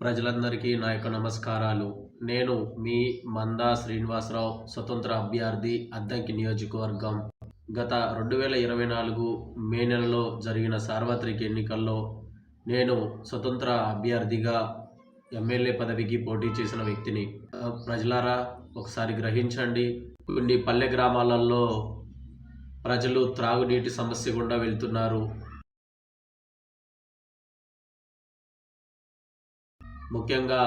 ప్రజలందరికీ నా యొక్క నమస్కారాలు. నేను మీ మందా శ్రీనివాసరావు, స్వతంత్ర అభ్యర్థి, అద్దంకి నియోజకవర్గం. గత 2024 మే నెలలో జరిగిన సార్వత్రిక ఎన్నికల్లో నేను స్వతంత్ర అభ్యర్థిగా ఎమ్మెల్యే పదవికి పోటీ చేసిన వ్యక్తిని. ప్రజలారా ఒకసారి గ్రహించండి. కొన్ని పల్లె గ్రామాలలో ప్రజలు త్రాగునీటి సమస్య గుండా వెళ్తున్నారు. ముఖ్యంగా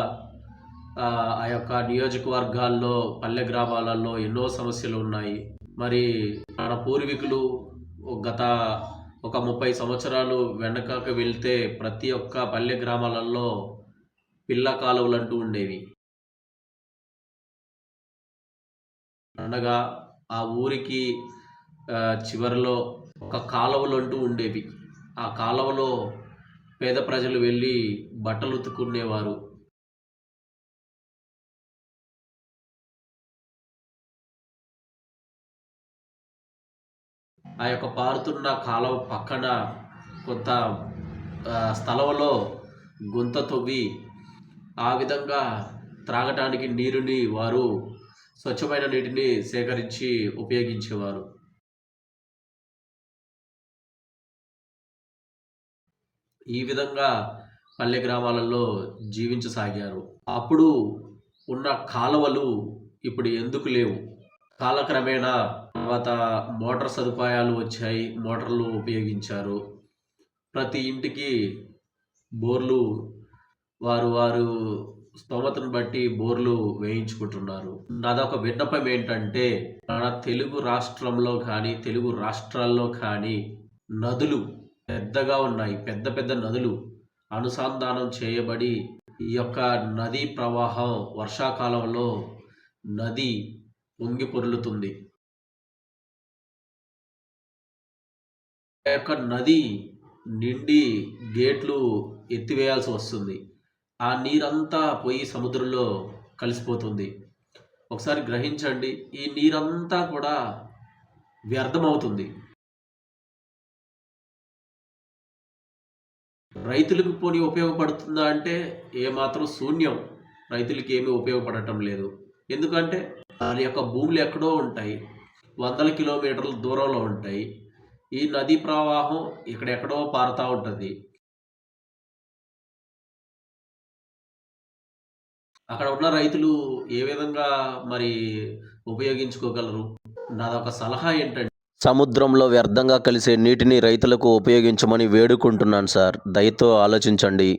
ఆ యొక్క నియోజకవర్గాల్లో పల్లె గ్రామాలలో ఎన్నో సమస్యలు ఉన్నాయి. మరి మన పూర్వీకులు గత ఒక 30 సంవత్సరాలు వెనకకు వెళ్తే ప్రతి ఒక్క పల్లె గ్రామాలలో పిల్ల కాలువలు అంటూ ఉండేవి. అనగా ఆ ఊరికి చివరిలో ఒక కాలువలు అంటూ ఉండేవి. ఆ కాలువలో పేద ప్రజలు వెళ్ళి బట్టలు ఉతుక్కునేవారు. ఆ యొక్క పారుతున్న కాలువ పక్కన కొంత స్థలంలో గుంత తవ్వి ఆ విధంగా త్రాగటానికి నీరుని వారు స్వచ్ఛమైన నీటిని సేకరించి ఉపయోగించేవారు. ఈ విధంగా పల్లె గ్రామాలలో జీవించసాగారు. అప్పుడు ఉన్న కాలువలు ఇప్పుడు ఎందుకు లేవు? కాలక్రమేణా తర్వాత మోటార్ సదుపాయాలు వచ్చాయి. మోటార్లు ఉపయోగించారు. ప్రతి ఇంటికి బోర్లు వారు స్తోమతను బట్టి బోర్లు వేయించుకుంటున్నారు. నాదొక విన్నపం ఏంటంటే, మన తెలుగు రాష్ట్రంలో కానీ తెలుగు రాష్ట్రాల్లో కానీ నదులు పెద్దగా ఉన్నాయి. పెద్ద పెద్ద నదులు అనుసంధానం చేయబడి ఈ యొక్క నదీ ప్రవాహం వర్షాకాలంలో నది పొంగి పొర్లుతుంది. ఆ యొక్క నది నిండి గేట్లు ఎత్తివేయాల్సి వస్తుంది. ఆ నీరంతా పోయి సముద్రంలో కలిసిపోతుంది. ఒకసారి గ్రహించండి, ఈ నీరంతా కూడా వ్యర్థమవుతుంది. రైతులకు పోనీ ఉపయోగపడుతుందా అంటే ఏమాత్రం శూన్యం. రైతులకి ఏమీ ఉపయోగపడటం లేదు. ఎందుకంటే వారి యొక్క భూములు ఎక్కడో ఉంటాయి, వందల కిలోమీటర్ల దూరంలో ఉంటాయి. ఈ నదీ ప్రవాహం ఇక్కడెక్కడో పారుతూ ఉంటుంది. అక్కడ ఉన్న రైతులు ఏ విధంగా మరి ఉపయోగించుకోగలరు? నాదొక సలహా ఏంటంటే, సముద్రంలో వ్యర్థంగా కలిసే నీటిని రైతులకు ఉపయోగించమని వేడుకుంటున్నాను సార్. దయతో ఆలోచించండి.